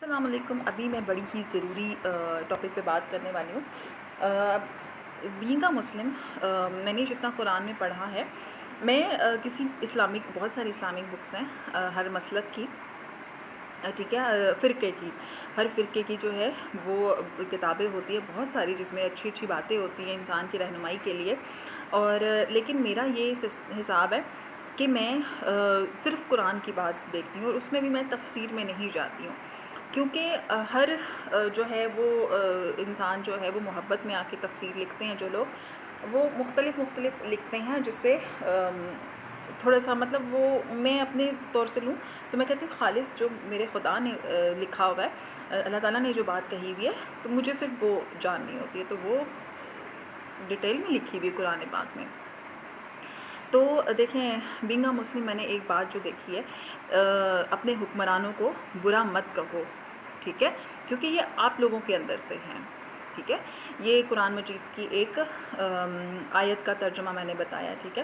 السلام علیکم. ابھی میں بڑی ہی ضروری ٹاپک پہ بات کرنے والی ہوں. بینگ اے مسلم، میں نے جتنا قرآن میں پڑھا ہے، میں کسی بہت ساری اسلامک بکس ہیں ہر مسلک کی، ٹھیک ہے، فرقے کی، ہر فرقے کی جو ہے وہ کتابیں ہوتی ہیں بہت ساری، جس میں اچھی اچھی باتیں ہوتی ہیں انسان کی رہنمائی کے لیے. اور لیکن میرا یہ حساب ہے کہ میں صرف قرآن کی بات دیکھتی ہوں، اور اس میں بھی میں تفسیر میں نہیں جاتی ہوں، کیونکہ ہر جو ہے وہ انسان جو ہے وہ محبت میں آ کے تفسیر لکھتے ہیں. جو لوگ وہ مختلف لکھتے ہیں، جس سے تھوڑا سا مطلب وہ میں اپنے طور سے لوں تو میں کہتی ہوں خالص جو میرے خدا نے لکھا ہوا ہے، اللہ تعالیٰ نے جو بات کہی ہوئی ہے، تو مجھے صرف وہ جاننی ہوتی ہے، تو وہ ڈیٹیل میں لکھی ہوئی ہے قرآن پاک میں. تو دیکھیں، بینگ اے مسلم میں نے ایک بات جو دیکھی ہے، اپنے حکمرانوں کو برا مت کہو، ٹھیک ہے، کیونکہ یہ آپ لوگوں کے اندر سے ہیں، ٹھیک ہے. یہ قرآن مجید کی ایک آیت کا ترجمہ میں نے بتایا، ٹھیک ہے.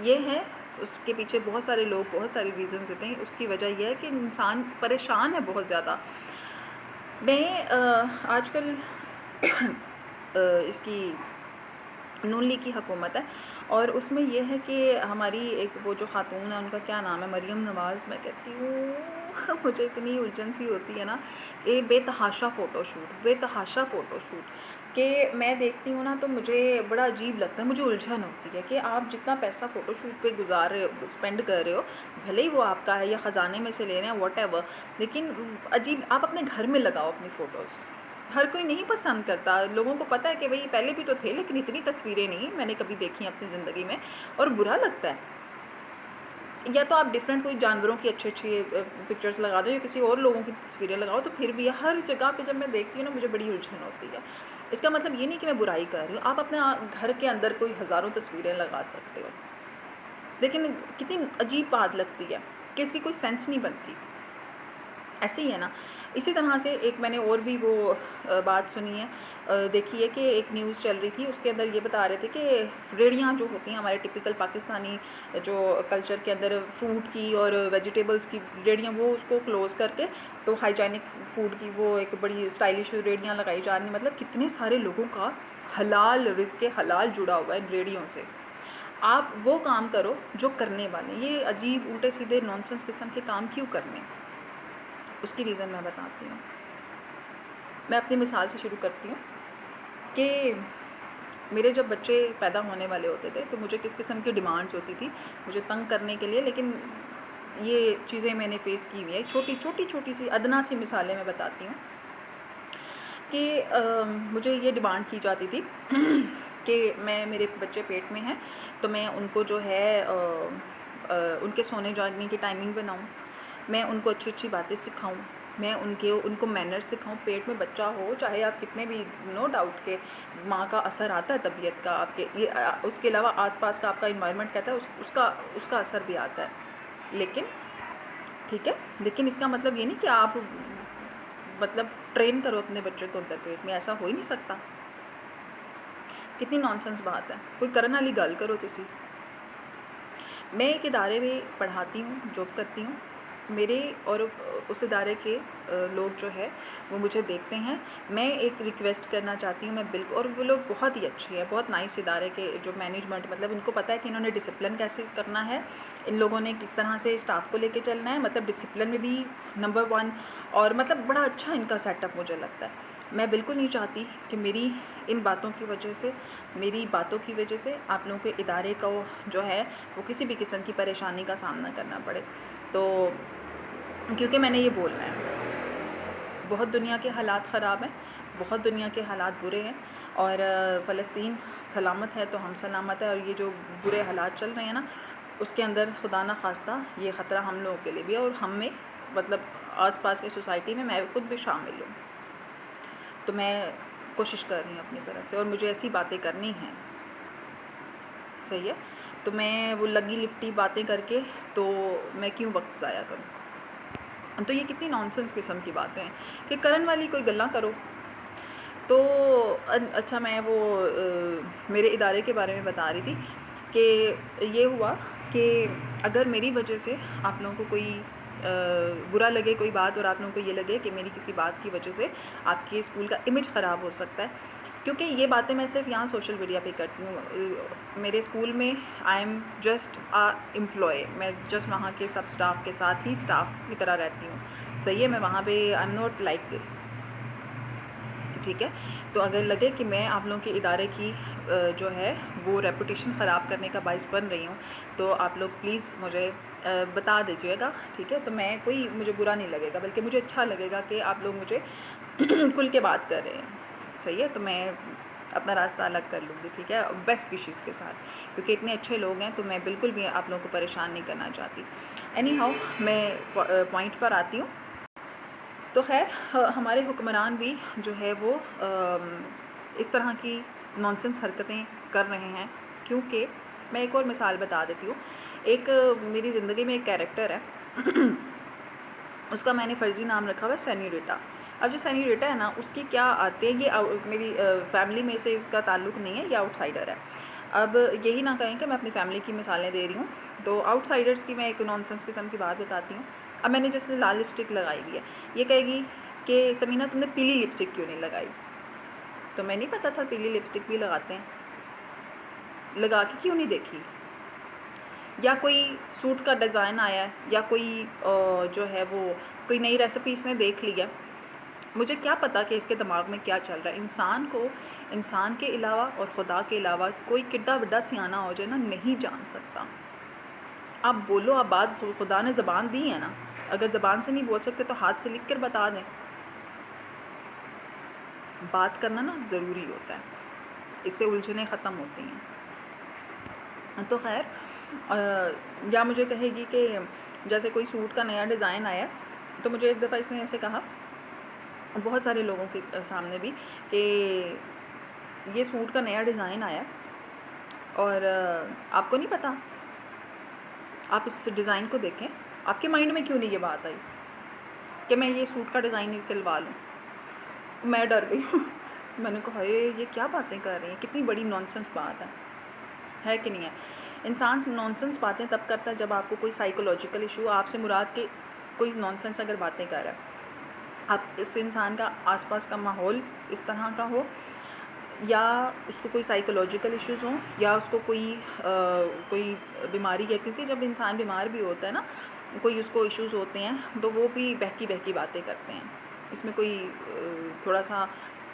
یہ ہے، اس کے پیچھے بہت سارے لوگ بہت ساری ریزنز دیتے ہیں. اس کی وجہ یہ ہے کہ انسان پریشان ہے بہت زیادہ. میں آج کل اس کی نون لیگ کی حکومت ہے، اور اس میں یہ ہے کہ ہماری ایک وہ جو خاتون ہے، ان کا کیا نام ہے، مریم نواز. میں کہتی ہوں مجھے اتنی الجھن سی ہوتی ہے نا، کہ بے تحاشا فوٹو شوٹ کہ میں دیکھتی ہوں نا تو مجھے بڑا عجیب لگتا ہے، مجھے الجھن ہوتی ہے کہ آپ جتنا پیسہ فوٹو شوٹ پہ گزار رہے ہو، اسپینڈ کر رہے ہو، بھلے ہی وہ آپ کا ہے یا خزانے میں سے لے رہے ہیں واٹ ایور، لیکن عجیب آپ اپنے گھر میں لگاؤ اپنی فوٹوز. ہر کوئی نہیں پسند کرتا. لوگوں کو پتہ ہے کہ بھئی پہلے بھی تو تھے، لیکن اتنی تصویریں نہیں میں نے کبھی دیکھی ہیں اپنی زندگی میں، اور برا لگتا ہے. یا تو آپ ڈفرینٹ کوئی جانوروں کی اچھی پکچرز لگا دو، یا کسی اور لوگوں کی تصویریں لگاؤ، تو پھر بھی ہر جگہ پہ جب میں دیکھتی ہوں نا مجھے بڑی الجھن ہوتی ہے. اس کا مطلب یہ نہیں کہ میں برائی کر رہی ہوں، آپ اپنے گھر کے اندر کوئی ہزاروں تصویریں لگا سکتے ہو، لیکن کتنی عجیب بات لگتی ہے کہ اس کی کوئی سینس نہیں بنتی. ایسے ہی ہے نا. اسی طرح سے ایک میں نے اور بھی وہ بات سنی ہے، دیکھی ہے، کہ ایک نیوز چل رہی تھی، اس کے اندر یہ بتا رہے تھے کہ ریڑیاں جو ہوتی ہیں ہمارے ٹپیکل پاکستانی جو کلچر کے اندر، فروٹ کی اور ویجیٹیبلز کی ریڑیاں، وہ اس کو کلوز کر کے تو ہائیجینک فوڈ کی وہ ایک بڑی اسٹائلش ریڑیاں لگائی جا رہی ہیں. مطلب کتنے سارے لوگوں کا حلال رزق حلال جڑا ہوا ہے ان ریڑیوں سے. آپ وہ کام کرو جو کرنے والے. یہ عجیب الٹے سیدھے نانسنس قسم کے کام کیوں کرنے؟ اس کی ریزن میں بتاتی ہوں. میں اپنی مثال سے شروع کرتی ہوں کہ میرے جب بچے پیدا ہونے والے ہوتے تھے تو مجھے کس قسم کی ڈیمانڈز ہوتی تھی مجھے تنگ کرنے کے لیے، لیکن یہ چیزیں میں نے فیس کی ہوئی ہیں. چھوٹی سی ادنا سی مثالیں میں بتاتی ہوں کہ مجھے یہ ڈیمانڈ کی جاتی تھی کہ میرے بچے پیٹ میں ہیں تو میں ان کو جو ہے ان کے سونے جاگنے کی ٹائمنگ بناؤں، میں ان کو اچھی باتیں سکھاؤں، میں ان کو مینر سکھاؤں. پیٹ میں بچہ ہو، چاہے آپ کتنے بھی، نو ڈاؤٹ کہ ماں کا اثر آتا ہے طبیعت کا آپ کے، اس کے علاوہ آس پاس کا آپ کا انوائرمنٹ کہتا ہے اس کا اثر بھی آتا ہے. لیکن ٹھیک ہے، لیکن اس کا مطلب یہ نہیں کہ آپ مطلب ٹرین کرو اپنے بچے کو اندر پیٹ میں. ایسا ہو ہی نہیں سکتا. کتنی نانسنس بات ہے. کوئی کرن والی گل کرو تسی. میں ایک ادارے میں پڑھاتی ہوں، جاب کرتی ہوں. میرے اور اس ادارے کے لوگ جو ہے وہ مجھے دیکھتے ہیں. میں ایک ریکویسٹ کرنا چاہتی ہوں، میں بالکل، اور وہ لوگ بہت ہی اچھے ہیں، بہت نائس ادارے کے جو مینجمنٹ، مطلب ان کو پتہ ہے کہ انہوں نے ڈسپلن کیسے کرنا ہے، ان لوگوں نے کس طرح سے اسٹاف کو لے کے چلنا ہے، مطلب ڈسپلن میں بھی نمبر 1، اور مطلب بڑا اچھا ان کا سیٹ اپ مجھے لگتا ہے. میں بالکل نہیں چاہتی کہ میری ان باتوں کی وجہ سے آپ لوگوں کے ادارے کو جو ہے وہ کسی بھی قسم کی پریشانی کا سامنا کرنا پڑے. تو کیونکہ میں نے یہ بولنا ہے، بہت دنیا کے حالات خراب ہیں، بہت دنیا کے حالات برے ہیں، اور فلسطین سلامت ہے تو ہم سلامت ہے. اور یہ جو برے حالات چل رہے ہیں نا، اس کے اندر خدا نہ خواستہ یہ خطرہ ہم لوگوں کے لیے بھی ہے، اور ہم میں مطلب آس پاس کی سوسائٹی میں خود بھی شامل ہوں. تو میں کوشش کر رہی ہوں اپنی طرف سے، اور مجھے ایسی باتیں کرنی ہیں، صحیح ہے. تو میں وہ لگی لپٹی باتیں کر کے تو میں کیوں وقت ضائع کروں؟ تو یہ کتنی نانسنس قسم کی باتیں ہیں کہ کرن والی کوئی گلاں کرو. تو اچھا، میں وہ میرے ادارے کے بارے میں بتا رہی تھی کہ یہ ہوا کہ اگر میری وجہ سے آپ لوگوں کو کوئی برا لگے کوئی بات اور آپ لوگوں کو یہ لگے کہ میری کسی بات کی وجہ سے آپ کے اسکول کا امیج خراب ہو سکتا ہے، کیونکہ یہ باتیں میں صرف یہاں سوشل میڈیا پہ کرتی ہوں. میرے اسکول میں آئی ایم جسٹ امپلائی، میں جسٹ وہاں کے سب اسٹاف کے ساتھ ہی اسٹاف کی طرح رہتی ہوں. صحیح ہے، میں وہاں پہ I am not like this. ٹھیک ہے، تو اگر لگے کہ میں آپ لوگوں کے ادارے کی جو ہے وہ ریپوٹیشن خراب کرنے کا باعث بن رہی ہوں تو آپ لوگ پلیز مجھے بتا دیجیے گا. ٹھیک ہے، تو مجھے برا نہیں لگے گا، بلکہ مجھے اچھا لگے گا کہ آپ لوگ مجھے کھل کے بات کر رہے ہیں. صحیح ہے، تو میں اپنا راستہ الگ کر لوں گی. ٹھیک ہے، بیسٹ وشیز کے ساتھ، کیونکہ اتنے اچھے لوگ ہیں تو میں بالکل بھی آپ لوگوں کو پریشان نہیں کرنا چاہتی. اینی ہاؤ، میں پوائنٹ پر آتی ہوں. تو خیر، ہمارے حکمران بھی جو ہے وہ اس طرح کی نانسنس حرکتیں کر رہے ہیں، کیونکہ میں ایک اور مثال بتا دیتی ہوں. ایک میری زندگی میں ایک کیریکٹر ہے، اس کا میں نے فرضی نام رکھا ہوا ہے سینیوریٹا. اب جو سینیوریٹا ہے نا، اس کی کیا آتے ہیں، یہ میری فیملی میں سے اس کا تعلق نہیں ہے، یہ آؤٹ سائڈر ہے. اب یہی نہ کہیں کہ میں اپنی فیملی کی مثالیں دے رہی ہوں، تو آؤٹ سائڈرس کی میں ایک نانسنس قسم کی بات بتاتی ہوں. اب میں نے جیسے لال لپسٹک لگائی ہوئی ہے، یہ کہے گی کہ سمینہ تم نے پیلی لپسٹک کیوں نہیں لگائی؟ تو میں نہیں پتہ تھا پیلی لپسٹک بھی لگاتے ہیں، لگا کے کیوں نہیں دیکھی؟ یا کوئی سوٹ کا ڈیزائن آیا ہے، یا کوئی جو ہے وہ کوئی نئی ریسیپی اس نے دیکھ لی ہے، مجھے کیا پتہ کہ اس کے دماغ میں کیا چل رہا ہے. انسان کے علاوہ اور خدا کے علاوہ کوئی کڈا بڈا سیانہ ہو جائے نا، نہیں جان سکتا. آپ بولو، آپ بات، خدا نے زبان دی ہے نا، اگر زبان سے نہیں بول سکتے تو ہاتھ سے لکھ کر بتا دیں. بات کرنا نا ضروری ہوتا ہے، اس سے الجھنیں ختم ہوتی ہیں. تو خیر، یا مجھے کہے گی کہ جیسے کوئی سوٹ کا نیا ڈیزائن آیا، تو مجھے ایک دفعہ اس نے ایسے کہا بہت سارے لوگوں کے سامنے بھی کہ یہ سوٹ کا نیا ڈیزائن آیا اور آپ کو نہیں پتہ، آپ اس ڈیزائن کو دیکھیں، آپ کے مائنڈ میں کیوں نہیں یہ بات آئی کہ میں یہ سوٹ کا ڈیزائن سلوا لوں؟ میں ڈر گئی ہوں. میں نے کہا یہ کیا باتیں کر رہی ہیں، کتنی بڑی نانسنس بات ہے کہ نہیں ہے. انسان نانسنس باتیں تب کرتا ہے جب آپ کو کوئی سائیکولوجیکل ایشو، آپ سے مراد کہ کوئی نانسنس اگر باتیں کر رہا ہے، آپ اس انسان کا آس پاس کا ماحول اس طرح کا ہو، یا اس کو کوئی سائیکولوجیکل ایشوز ہوں، یا اس کو کوئی بیماری ہے. کیونکہ جب انسان بیمار بھی ہوتا ہے نا، کوئی اس کو ایشوز ہوتے ہیں، تو وہ بھی بہکی باتیں کرتے ہیں. اس میں کوئی تھوڑا سا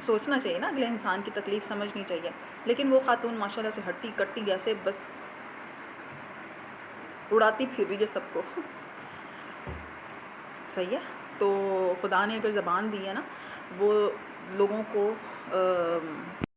سوچنا چاہیے نا، اگلے انسان کی تکلیف سمجھنی چاہیے. لیکن وہ خاتون ماشاءاللہ سے ہٹی کٹی ایسے بس اڑاتی پھر رہی ہے سب کو. صحیح ہے، تو خدا نے اگر زبان دی ہے نا، وہ لوگوں کو